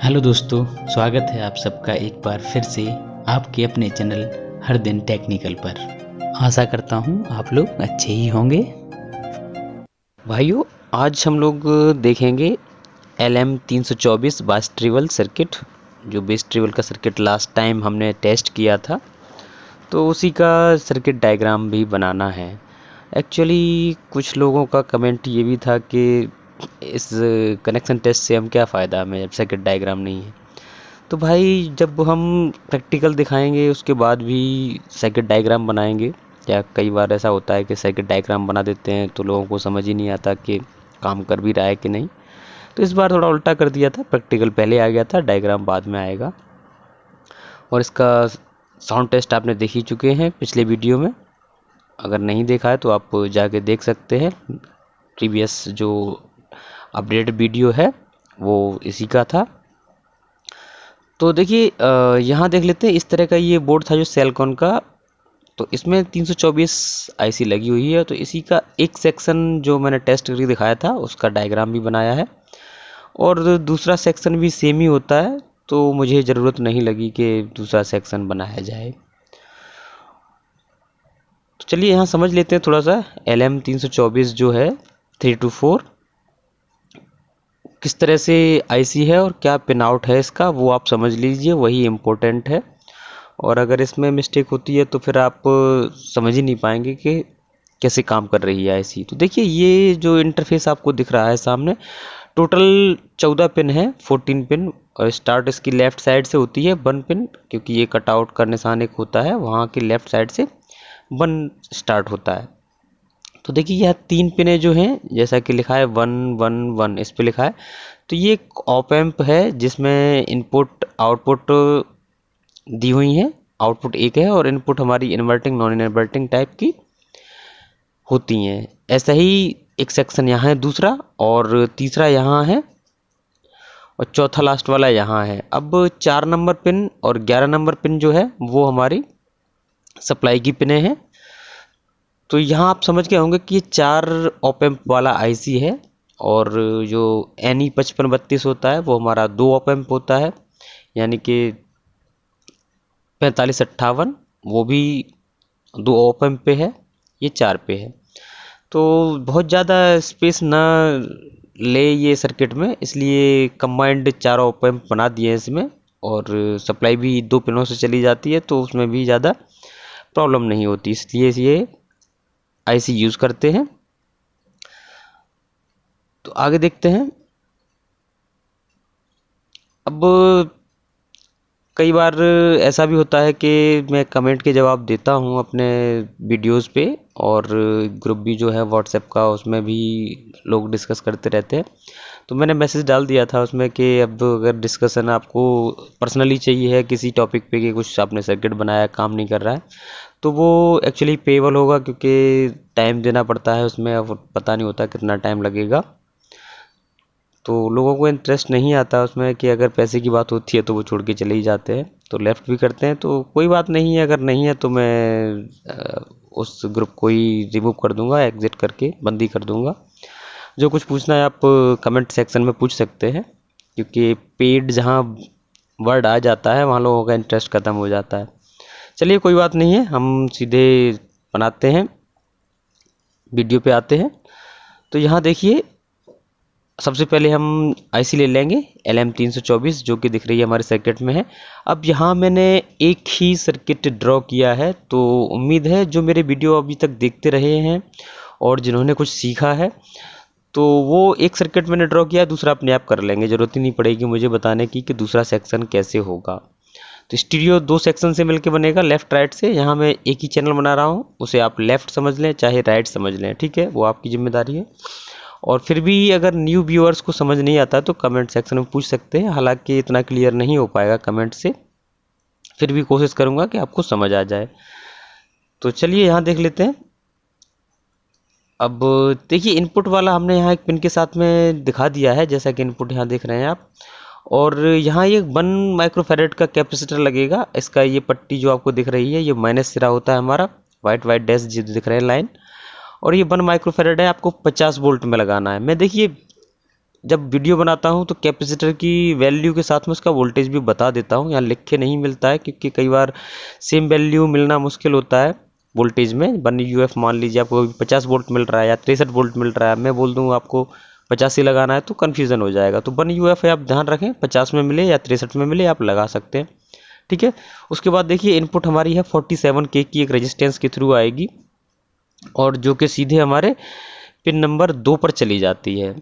Hello दोस्तों, स्वागत है आप सबका एक बार फिर से आपके अपने चैनल हर दिन टेक्निकल पर। आशा करता हूँ आप लोग अच्छे ही होंगे। भाइयों, आज हम लोग देखेंगे LM324 बास ट्रिवल सर्किट। जो बेस ट्रिवल का सर्किट लास्ट टाइम हमने टेस्ट किया था, तो उसी का सर्किट डायग्राम भी बनाना है। एक्चुअली कुछ लोगों का कमेंट ये भी था कि इस कनेक्शन टेस्ट से हम क्या फ़ायदा, हमें जब सर्किट डायग्राम नहीं है। तो भाई, जब हम प्रैक्टिकल दिखाएंगे उसके बाद भी सर्किट डायग्राम बनाएंगे। या कई बार ऐसा होता है कि सर्किट डायग्राम बना देते हैं तो लोगों को समझ ही नहीं आता कि काम कर भी रहा है कि नहीं। तो इस बार थोड़ा उल्टा कर दिया था, प्रैक्टिकल पहले आ गया था, डायग्राम बाद में आएगा। और इसका साउंड टेस्ट आपने देख ही चुके हैं पिछले वीडियो में। अगर नहीं देखा है तो आप जाके देख सकते हैं। प्रीवियस जो अपडेटेड वीडियो है वो इसी का था। तो देखिए, यहाँ देख लेते हैं। इस तरह का ये बोर्ड था जो सेलकॉन का। तो इसमें 324 आईसी लगी हुई है। तो इसी का एक सेक्शन जो मैंने टेस्ट करके दिखाया था उसका डायग्राम भी बनाया है, और दूसरा सेक्शन भी सेम ही होता है। तो मुझे ज़रूरत नहीं लगी कि दूसरा सेक्शन बनाया जाए। तो चलिए यहाँ समझ लेते हैं थोड़ा सा। LM324 जो है 324 किस तरह से आईसी है और क्या पिन आउट है इसका, वो आप समझ लीजिए, वही इम्पोर्टेंट है। और अगर इसमें मिस्टेक होती है तो फिर आप समझ ही नहीं पाएंगे कि कैसे काम कर रही है आईसी। तो देखिए, ये जो इंटरफेस आपको दिख रहा है सामने, टोटल 14 पिन है, 14 पिन। और स्टार्ट इसकी लेफ़्ट साइड से होती है 1 पिन, क्योंकि ये कटआउट का निशान एक होता है, वहाँ की लेफ़्ट साइड से 1 स्टार्ट होता है। तो देखिए, यह 3 पिनें जो हैं, जैसा कि लिखा है 1 1 1 इस पे लिखा है। तो ये एक ऑप एम्प है जिसमें इनपुट आउटपुट दी हुई हैं। आउटपुट एक है और इनपुट हमारी इन्वर्टिंग नॉन इन्वर्टिंग टाइप की होती हैं। ऐसा ही एक सेक्शन यहाँ है दूसरा, और तीसरा यहाँ है, और चौथा लास्ट वाला यहाँ है। अब 4 नंबर पिन और 11 नंबर पिन जो है वो हमारी सप्लाई की पिनें हैं। तो यहाँ आप समझ गए होंगे कि ये 4 ऑप एम्प वाला आईसी है। और जो NE5532 होता है वो हमारा 2 ऑप एम्प होता है, यानी कि 4558, वो भी 2 ऑप एम्प पे है, ये 4 पे है। तो बहुत ज़्यादा स्पेस ना ले ये सर्किट में, इसलिए कंबाइंड 4 ऑप एम्प बना दिए हैं इसमें। और सप्लाई भी 2 पिनों से चली जाती है, तो उसमें भी ज़्यादा प्रॉब्लम नहीं होती, इसलिए ये आईसी यूज़ करते हैं। तो आगे देखते हैं। अब कई बार ऐसा भी होता है कि मैं कमेंट के जवाब देता हूँ अपने वीडियोस पे, और ग्रुप भी जो है व्हाट्सएप का, उसमें भी लोग डिस्कस करते रहते हैं। तो मैंने मैसेज डाल दिया था उसमें कि अब अगर डिस्कशन आपको पर्सनली चाहिए है किसी टॉपिक पे कि कुछ आपने सर्किट बनाया काम नहीं कर रहा है, तो वो एक्चुअली पेएबल होगा, क्योंकि टाइम देना पड़ता है उसमें। अब पता नहीं होता कितना टाइम लगेगा, तो लोगों को इंटरेस्ट नहीं आता उसमें, कि अगर पैसे की बात होती है तो वो छोड़ के चले ही जाते हैं, तो लेफ़्ट भी करते हैं। तो कोई बात नहीं है, अगर नहीं है तो मैं उस ग्रुप को ही रिमूव कर दूंगा, एग्जिट करके बंद ही कर दूंगा। जो कुछ पूछना है आप कमेंट सेक्शन में पूछ सकते हैं, क्योंकि पेड जहाँ वर्ड आ जाता है वहाँ लोगों का इंटरेस्ट ख़त्म हो जाता है। चलिए, कोई बात नहीं है, हम सीधे बनाते हैं, वीडियो पे आते हैं। तो यहाँ देखिए, सबसे पहले हम आईसी ले लेंगे LM324, जो कि दिख रही है हमारे सर्किट में है। अब यहाँ मैंने एक ही सर्किट ड्रॉ किया है, तो उम्मीद है जो मेरे वीडियो अभी तक देखते रहे हैं और जिन्होंने कुछ सीखा है, तो वो एक सर्किट मैंने ड्रॉ किया है, दूसरा अपने आप कर लेंगे। ज़रूरत ही नहीं पड़ेगी मुझे बताने की कि दूसरा सेक्शन कैसे होगा। तो स्टीरियो 2 सेक्शन से मिलके बनेगा, लेफ़्ट राइट से। यहाँ मैं एक ही चैनल बना रहा हूँ, उसे आप लेफ़्ट समझ लें चाहे राइट समझ लें, ठीक है, वो आपकी जिम्मेदारी है। और फिर भी अगर न्यू व्यूअर्स को समझ नहीं आता तो कमेंट सेक्शन में पूछ सकते हैं। हालांकि इतना क्लियर नहीं हो पाएगा कमेंट से, फिर भी कोशिश करूंगा कि आपको समझ आ जाए। तो चलिए यहाँ देख लेते हैं। अब देखिए, इनपुट वाला हमने यहाँ एक पिन के साथ में दिखा दिया है, जैसा कि इनपुट यहाँ देख रहे हैं आप। और यहाँ ये 1 माइक्रोफैरेड का कैपेसिटर लगेगा। इसका ये पट्टी जो आपको दिख रही है, ये माइनस सिरा होता है हमारा, वाइट वाइट डैश जो दिख रहे हैं लाइन। और ये 1 माइक्रोफैरेड है, आपको 50 वोल्ट में लगाना है। मैं देखिए जब वीडियो बनाता हूँ तो कैपेसिटर की वैल्यू के साथ में उसका वोल्टेज भी बता देता हूँ। यहाँ लिख के नहीं मिलता है क्योंकि कई बार सेम वैल्यू मिलना मुश्किल होता है वोल्टेज में। 1 UF मान लीजिए आपको 50 वोल्ट मिल रहा है या 63 वोल्ट मिल रहा है, मैं बोल दूँ आपको 50 ही लगाना है तो कन्फ्यूज़न हो जाएगा। तो 1 UF है, आप ध्यान रखें 50 में मिले या 63 में मिले आप लगा सकते हैं, ठीक है। उसके बाद देखिए इनपुट हमारी है 47K की एक रेजिस्टेंस के थ्रू आएगी और जो कि सीधे हमारे पिन नंबर 2 पर चली जाती है।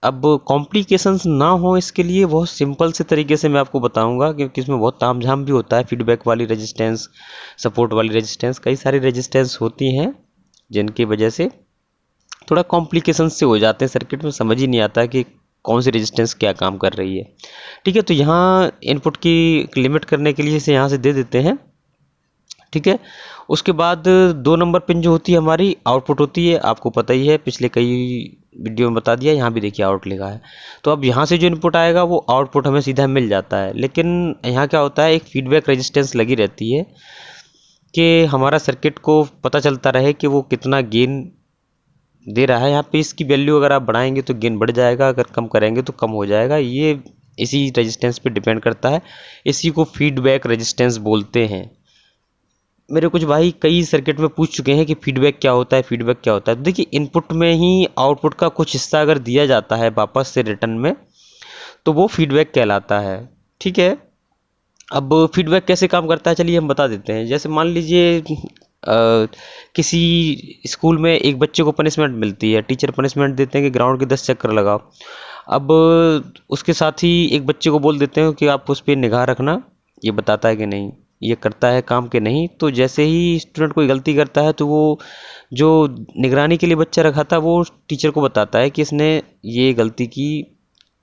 अब कॉम्प्लिकेशंस ना हो इसके लिए बहुत सिंपल से तरीके से मैं आपको बताऊंगा, क्योंकि इसमें बहुत तामझाम भी होता है। फीडबैक वाली रेजिस्टेंस, सपोर्ट वाली रेजिस्टेंस, कई सारी रेजिस्टेंस होती हैं जिनकी वजह से थोड़ा कॉम्प्लिकेशन से हो जाते हैं सर्किट में, समझ ही नहीं आता कि कौन सी रेजिस्टेंस क्या काम कर रही है, ठीक है। तो यहाँ इनपुट की लिमिट करने के लिए इसे यहाँ से दे देते हैं, ठीक है। उसके बाद 2 नंबर पिन जो होती है हमारी आउटपुट होती है, आपको पता ही है, पिछले कई वीडियो में बता दिया। यहाँ भी देखिए आउट लिखा है, तो अब यहाँ से जो इनपुट आएगा वो आउटपुट हमें सीधा मिल जाता है। लेकिन यहाँ क्या होता है, एक फीडबैक रेजिस्टेंस लगी रहती है कि हमारा सर्किट को पता चलता रहे कि वो कितना गेन दे रहा है। यहाँ पे इसकी वैल्यू अगर आप बढ़ाएंगे तो गेन बढ़ जाएगा, अगर कम करेंगे तो कम हो जाएगा। ये इसी रेजिस्टेंस पे डिपेंड करता है, इसी को फीडबैक रेजिस्टेंस बोलते हैं। मेरे कुछ भाई कई सर्किट में पूछ चुके हैं कि फीडबैक क्या होता है, फीडबैक क्या होता है। तो देखिए इनपुट में ही आउटपुट का कुछ हिस्सा अगर दिया जाता है वापस से रिटर्न में, तो वो फीडबैक कहलाता है, ठीक है। अब फीडबैक कैसे काम करता है चलिए हम बता देते हैं। जैसे मान लीजिए किसी स्कूल में एक बच्चे को पनिशमेंट मिलती है, टीचर पनिशमेंट देते हैं कि ग्राउंड के 10 चक्कर लगाओ। अब उसके साथ ही एक बच्चे को बोल देते हैं कि आप उस पर निगाह रखना, ये बताता है कि नहीं, ये करता है काम के नहीं। तो जैसे ही स्टूडेंट कोई गलती करता है तो वो जो निगरानी के लिए बच्चा रखा था वो टीचर को बताता है कि इसने ये गलती की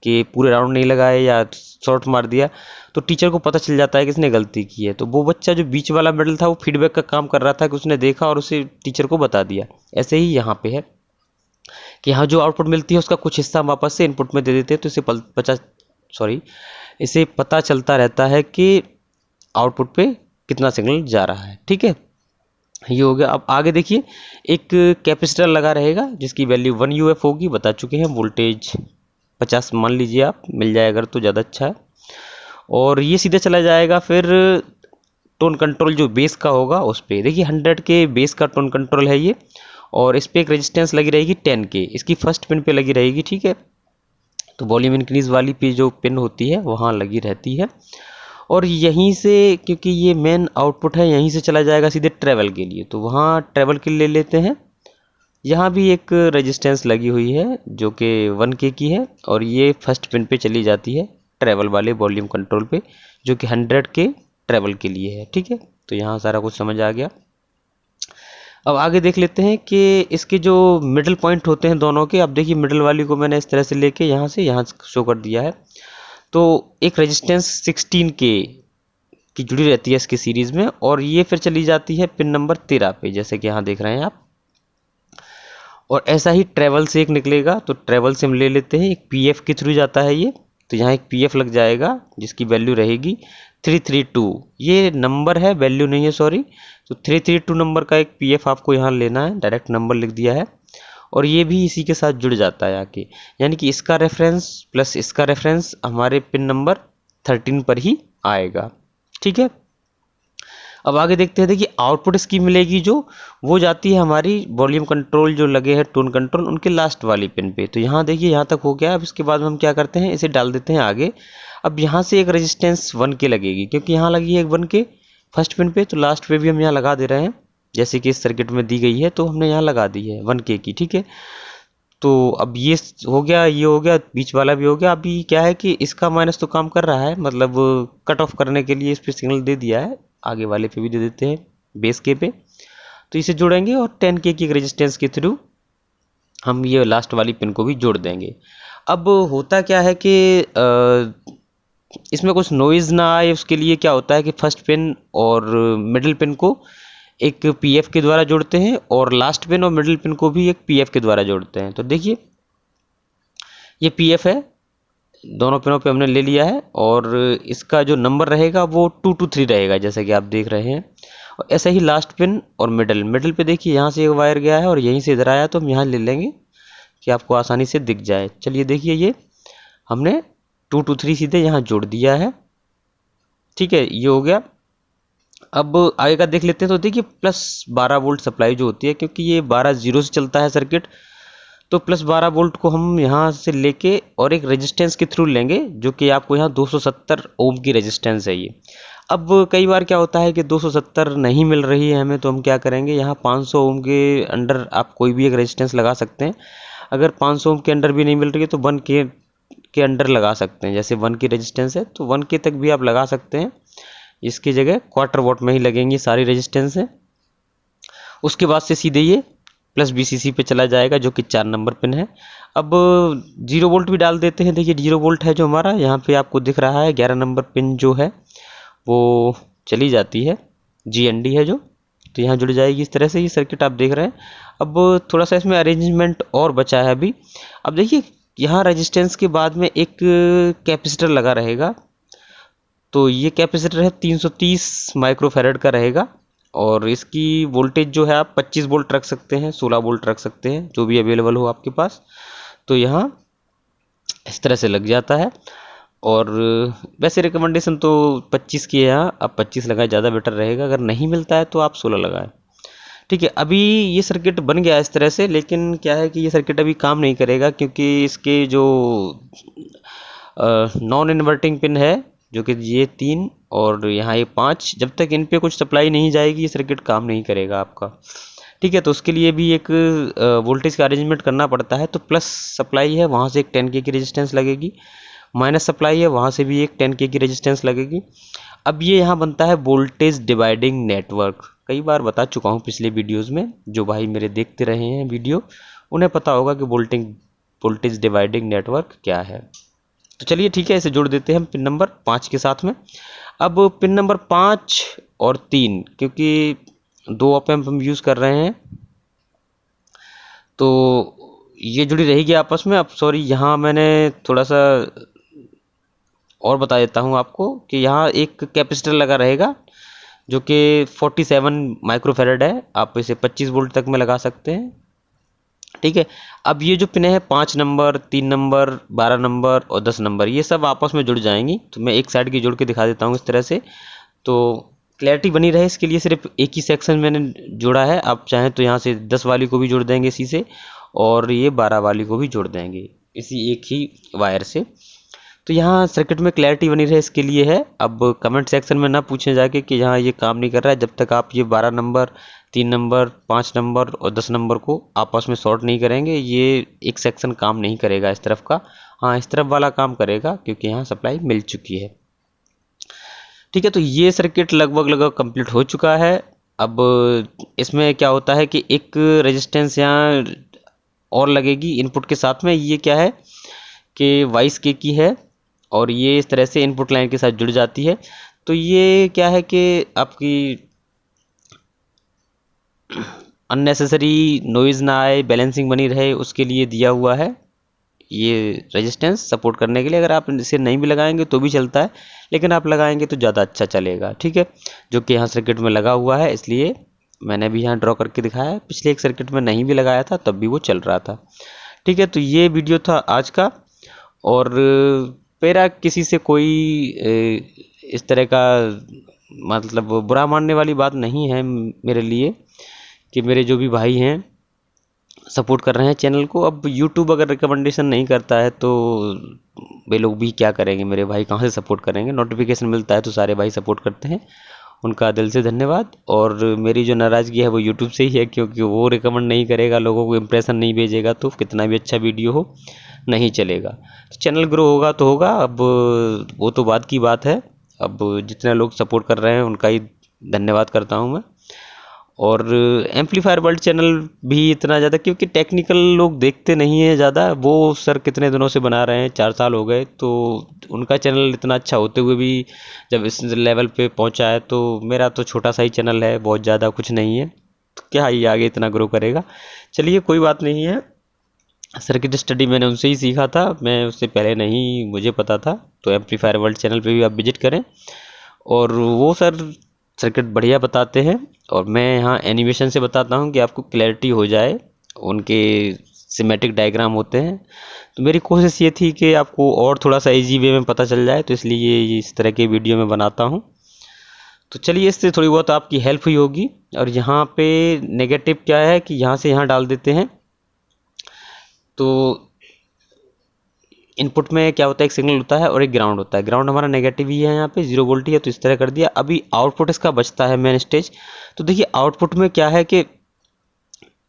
कि पूरे राउंड नहीं लगाए या शॉट मार दिया, तो टीचर को पता चल जाता है कि इसने गलती की है। तो वो बच्चा जो बीच वाला मेडल था वो फीडबैक का काम कर रहा था कि उसने देखा और उसे टीचर को बता दिया। ऐसे ही यहाँ पे है कि यहाँ जो आउटपुट मिलती है उसका कुछ हिस्सा हम वापस से इनपुट में दे देते हैं, तो इसे पता चलता रहता है कि आउटपुट पे कितना सिग्नल जा रहा है, ठीक है। ये हो गया। अब आगे देखिए एक कैपेसिटर लगा रहेगा जिसकी वैल्यू 1 UF होगी, बता चुके हैं। वोल्टेज 50 मान लीजिए आप, मिल जाए अगर तो ज़्यादा अच्छा है। और ये सीधे चला जाएगा फिर टोन कंट्रोल जो बेस का होगा उस पर। देखिए 100 के बेस का टोन कंट्रोल है ये, और इस पर एक रेजिस्टेंस लगी रहेगी 10K, इसकी फर्स्ट पिन पे लगी रहेगी, ठीक है। तो वॉल्यूम इंक्रीज वाली पे जो पिन होती है वहाँ लगी रहती है। और यहीं से, क्योंकि ये मेन आउटपुट है, यहीं से चला जाएगा सीधे ट्रैवल के लिए, तो वहाँ ट्रैवल के लिए ले लेते हैं। यहाँ भी एक रेजिस्टेंस लगी हुई है जो कि 1K की है, और ये फर्स्ट पिन पे चली जाती है ट्रैवल वाले वॉल्यूम कंट्रोल पे, जो कि 100K ट्रैवल के लिए है, ठीक है। तो यहाँ सारा कुछ समझ आ गया। अब आगे देख लेते हैं कि इसके जो मिडल पॉइंट होते हैं दोनों के। अब देखिए मिडल वाली को मैंने इस तरह से लेके यहाँ से यहाँ शो कर दिया है। तो एक रेजिस्टेंस 16K की जुड़ी रहती है इसकी सीरीज में, और ये फिर चली जाती है पिन नंबर 13 पे, जैसे कि यहाँ देख रहे हैं आप। और ऐसा ही ट्रैवल से एक निकलेगा, तो ट्रैवल से हम ले लेते हैं, एक PF के थ्रू जाता है ये, तो यहाँ एक PF लग जाएगा जिसकी वैल्यू रहेगी 332। ये नंबर है, वैल्यू नहीं है, सॉरी। तो 332 नंबर का एक PF आपको यहाँ लेना है, डायरेक्ट नंबर लिख दिया है। और ये भी इसी के साथ जुड़ जाता है आके, यानी कि इसका रेफरेंस प्लस इसका रेफरेंस हमारे पिन नंबर 13 पर ही आएगा, ठीक है। अब आगे देखते हैं। देखिए आउटपुट इसकी मिलेगी जो, वो जाती है हमारी वॉल्यूम कंट्रोल जो लगे हैं टोन कंट्रोल, उनके लास्ट वाली पिन पे। तो यहाँ देखिए यहाँ तक हो गया। अब इसके बाद हम क्या करते हैं, इसे डाल देते हैं आगे। अब यहाँ से एक रेजिस्टेंस 1K लगेगी, क्योंकि यहाँ लगी है एक 1K फर्स्ट पिन पे, तो लास्ट पे भी हम यहाँ लगा दे रहे हैं, जैसे कि इस सर्किट में दी गई है, तो हमने यहाँ लगा दी है 1K की, ठीक है। तो अब ये हो गया, ये हो गया, बीच वाला भी हो गया। अभी क्या है कि इसका माइनस तो काम कर रहा है, मतलब कट ऑफ करने के लिए इस पर सिग्नल दे दिया है, आगे वाले पे भी दे देते हैं बेस के पे। तो इसे जोड़ेंगे और 10K की रेजिस्टेंस के थ्रू हम ये लास्ट वाली पिन को भी जोड़ देंगे। अब होता क्या है कि इसमें कुछ नॉइज़ ना आए, उसके लिए क्या होता है कि फर्स्ट पिन और मिडिल पिन को एक PF के द्वारा जोड़ते हैं, और लास्ट पिन और मिडिल पिन को भी एक PF के द्वारा जोड़ते हैं। तो देखिए ये PF है, दोनों पिनों पे हमने ले लिया है, और इसका जो नंबर रहेगा वो 223 रहेगा, जैसे कि आप देख रहे हैं। और ऐसा ही लास्ट पिन और मिडिल पे देखिए यहाँ से एक वायर गया है और यहीं से इधर आया, तो हम यहाँ ले लेंगे कि आपको आसानी से दिख जाए। चलिए देखिए ये हमने 2 to 3 सीधे यहाँ जोड़ दिया है। ठीक है, ये हो गया। अब आगे का देख लेते हैं। तो देखिए +12 वोल्ट सप्लाई जो होती है, क्योंकि ये 12 जीरो से चलता है सर्किट, तो +12 वोल्ट को हम यहाँ से लेके और एक रेजिस्टेंस के थ्रू लेंगे, जो कि आपको यहाँ 270 ओम की रेजिस्टेंस है ये। अब कई बार क्या होता है कि 270 नहीं मिल रही है हमें, तो हम क्या करेंगे, यहाँ 500 ओम के अंडर आप कोई भी एक रेजिस्टेंस लगा सकते हैं। अगर 500 ओम के अंडर भी नहीं मिल रही है तो 1K के अंडर लगा सकते हैं। जैसे 1 की रेजिस्टेंस है तो 1K तक भी आप लगा सकते हैं। इसकी जगह क्वार्टर वॉट में ही लगेंगी सारी रेजिस्टेंस है। उसके बाद से सीधे ये +VCC पे चला जाएगा, जो कि 4 नंबर पिन है। अब 0 वोल्ट भी डाल देते हैं। देखिए 0 वोल्ट है जो हमारा, यहाँ पे आपको दिख रहा है 11 नंबर पिन जो है वो चली जाती है, GND है जो, तो यहाँ जुड़ जाएगी। इस तरह से ये सर्किट आप देख रहे हैं। अब थोड़ा सा इसमें अरेंजमेंट और बचा है अभी। अब देखिए यहाँ रेजिस्टेंस के बाद में एक कैपेसिटर लगा रहेगा, तो ये कैपेसिटर है 330 माइक्रोफैरड का रहेगा, और इसकी वोल्टेज जो है आप 25 वोल्ट रख सकते हैं, 16 वोल्ट रख सकते हैं, जो भी अवेलेबल हो आपके पास। तो यहाँ इस तरह से लग जाता है। और वैसे रिकमेंडेशन तो 25 की है यहाँ, आप 25 लगाएं, ज़्यादा बेटर रहेगा। अगर नहीं मिलता है तो आप 16 लगाएं। ठीक है, अभी ये सर्किट बन गया इस तरह से, लेकिन क्या है कि ये सर्किट अभी काम नहीं करेगा, क्योंकि इसके जो नॉन इन्वर्टिंग पिन है, जो कि ये 3 और यहाँ ये 5, जब तक इन पे कुछ सप्लाई नहीं जाएगी ये सर्किट काम नहीं करेगा आपका। ठीक है, तो उसके लिए भी एक वोल्टेज का अरेंजमेंट करना पड़ता है। तो प्लस सप्लाई है, वहाँ से एक 10K की रेजिस्टेंस लगेगी, माइनस सप्लाई है, वहाँ से भी एक 10K की रेजिस्टेंस लगेगी। अब ये यहाँ बनता है वोल्टेज डिवाइडिंग नेटवर्क। कई बार बता चुका हूँ पिछले वीडियोज़ में, जो भाई मेरे देखते रहे हैं वीडियो उन्हें पता होगा कि वोल्टेज डिवाइडिंग नेटवर्क क्या है। तो चलिए ठीक है, इसे जोड़ देते हैं हम पिन नंबर 5 के साथ में। अब पिन नंबर 5 और 3, क्योंकि 2 ऑप एम्प हम यूज़ कर रहे हैं, तो ये जुड़ी रहेगी आपस में। अब सॉरी, यहाँ मैंने थोड़ा सा और बता देता हूँ आपको कि यहाँ एक कैपेसिटर लगा रहेगा, जो कि 47 माइक्रोफैरड है। आप इसे 25 वोल्ट तक में लगा सकते हैं। ठीक है, अब ये जो पिन है 5 नंबर, 3 नंबर, 12 नंबर और 10 नंबर, ये सब आपस में जुड़ जाएंगी। तो मैं एक साइड की जोड़ के दिखा देता हूँ इस तरह से, तो क्लैरिटी बनी रहे इसके लिए सिर्फ एक ही सेक्शन मैंने जोड़ा है। आप चाहें तो यहाँ से 10 वाली को भी जोड़ देंगे इसी से, और ये 12 वाली को भी जोड़ देंगे इसी एक ही वायर से। तो यहाँ सर्किट में क्लैरिटी बनी रहे इसके लिए है। अब कमेंट सेक्शन में ना पूछें जाके कि यहाँ ये काम नहीं कर रहा है, जब तक आप ये 12 नंबर, 3 नंबर, 5 नंबर और 10 नंबर को आपस में शॉर्ट नहीं करेंगे, ये एक सेक्शन काम नहीं करेगा इस तरफ का। हाँ, इस तरफ वाला काम करेगा, क्योंकि यहाँ सप्लाई मिल चुकी है। ठीक है, तो ये सर्किट लगभग कंप्लीट हो चुका है। अब इसमें क्या होता है कि एक रेजिस्टेंस यहाँ और लगेगी इनपुट के साथ में। ये क्या है कि 22K की है, और ये इस तरह से इनपुट लाइन के साथ जुड़ जाती है। तो ये क्या है कि आपकी अननेसेसरी नॉइज़ ना आए, बैलेंसिंग बनी रहे, उसके लिए दिया हुआ है ये रेजिस्टेंस सपोर्ट करने के लिए। अगर आप इसे नहीं भी लगाएंगे तो भी चलता है, लेकिन आप लगाएंगे तो ज़्यादा अच्छा चलेगा। ठीक है, जो कि यहाँ सर्किट में लगा हुआ है, इसलिए मैंने भी यहाँ ड्रॉ करके दिखाया है। पिछले एक सर्किट में नहीं भी लगाया था तब भी वो चल रहा था। ठीक है, तो ये वीडियो था आज का, और मेरा किसी से कोई इस तरह का मतलब बुरा मानने वाली बात नहीं है मेरे लिए, कि मेरे जो भी भाई हैं सपोर्ट कर रहे हैं चैनल को। अब YouTube अगर रिकमेंडेशन नहीं करता है तो वे लोग भी क्या करेंगे, मेरे भाई कहाँ से सपोर्ट करेंगे। नोटिफिकेशन मिलता है तो सारे भाई सपोर्ट करते हैं, उनका दिल से धन्यवाद। और मेरी जो नाराज़गी है वो YouTube से ही है, क्योंकि वो रिकमेंड नहीं करेगा, लोगों को इम्प्रेशन नहीं भेजेगा, तो कितना भी अच्छा वीडियो हो नहीं चलेगा। तो चैनल ग्रो होगा तो होगा, अब वो तो बात की बात है। अब जितने लोग सपोर्ट कर रहे हैं उनका ही धन्यवाद करता हूँ मैं। और एम्पलीफायर वर्ल्ड चैनल भी इतना ज़्यादा, क्योंकि टेक्निकल लोग देखते नहीं हैं ज़्यादा। वो सर कितने दिनों से बना रहे हैं, 4 साल हो गए, तो उनका चैनल इतना अच्छा होते हुए भी जब इस लेवल पे पहुंचा है, तो मेरा तो छोटा सा ही चैनल है, बहुत ज़्यादा कुछ नहीं है, तो क्या ये आगे इतना ग्रो करेगा। चलिए कोई बात नहीं है। सर्किट स्टडी मैंने उनसे ही सीखा था, मैं उससे पहले नहीं मुझे पता था। तो एम्पलीफायर वर्ल्ड चैनल पे भी आप विजिट करें, और वो सर सर्किट बढ़िया बताते हैं। और मैं यहाँ एनिमेशन से बताता हूँ कि आपको क्लैरिटी हो जाए उनके सिमेट्रिक डायग्राम होते हैं। तो मेरी कोशिश ये थी कि आपको और थोड़ा सा इजी वे में पता चल जाए, तो इसलिए ये इस तरह के वीडियो में बनाता हूँ। तो चलिए, इससे थोड़ी बहुत आपकी हेल्प हुई होगी। और यहाँ पे नेगेटिव क्या है कि यहाँ से यहाँ डाल देते हैं, तो इनपुट में क्या होता है, एक सिग्नल होता है और एक ग्राउंड होता है। ग्राउंड हमारा नेगेटिव ही है, यहाँ पे 0 वोल्ट ही है, तो इस तरह कर दिया। अभी आउटपुट इसका बचता है मेन स्टेज। तो देखिए आउटपुट में क्या है कि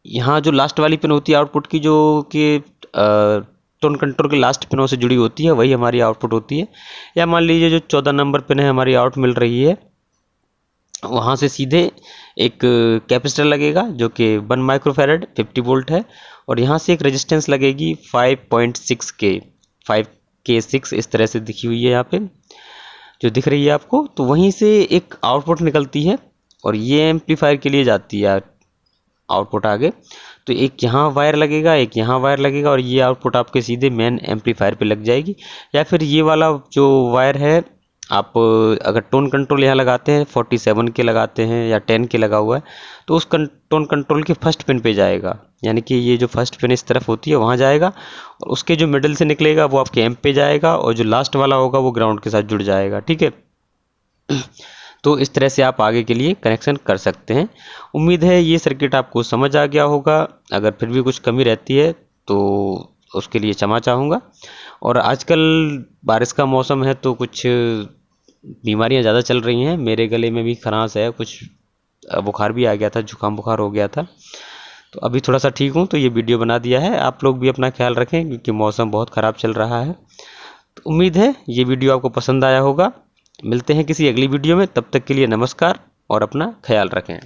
यहाँ जो लास्ट वाली पिन होती है आउटपुट की, जो कि टोन कंट्रोल के लास्ट पिनों से जुड़ी होती है, वही हमारी आउटपुट होती है। या मान लीजिए जो 14 नंबर पिन है हमारी आउट मिल रही है, वहाँ से सीधे एक कैपेसिटर लगेगा जो कि 1 माइक्रोफैरड 50 वोल्ट है, और यहाँ से एक रेजिस्टेंस लगेगी 5.6K 5K6 इस तरह से दिखी हुई है यहाँ पे जो दिख रही है आपको। तो वहीं से एक आउटपुट निकलती है और ये एम्पलीफायर के लिए जाती है आउटपुट आगे। तो एक यहाँ वायर लगेगा, एक यहाँ वायर लगेगा, और ये आउटपुट आपके सीधे मेन एम्पलीफायर पे लग जाएगी। या फिर ये वाला जो वायर है, आप अगर टोन कंट्रोल यहाँ लगाते हैं 47 के लगाते हैं या 10 के लगा हुआ है, तो उस टोन कंट्रोल के फर्स्ट पिन पे जाएगा, यानी कि ये जो फर्स्ट पिन इस तरफ होती है वहाँ जाएगा, और उसके जो मिडिल से निकलेगा वो आपके एम्प पे जाएगा, और जो लास्ट वाला होगा वो ग्राउंड के साथ जुड़ जाएगा। ठीक है, तो इस तरह से आप आगे के लिए कनेक्शन कर सकते हैं। उम्मीद है ये सर्किट आपको समझ आ गया होगा। अगर फिर भी कुछ कमी रहती है तो उसके लिए क्षमा चाहूँगा। और आजकल बारिश का मौसम है तो कुछ बीमारियां ज़्यादा चल रही हैं। मेरे गले में भी खरांश है, कुछ बुखार भी आ गया था, जुकाम बुखार हो गया था, तो अभी थोड़ा सा ठीक हूँ, तो ये वीडियो बना दिया है। आप लोग भी अपना ख्याल रखें क्योंकि मौसम बहुत ख़राब चल रहा है। तो उम्मीद है ये वीडियो आपको पसंद आया होगा। मिलते हैं किसी अगली वीडियो में, तब तक के लिए नमस्कार और अपना ख्याल रखें।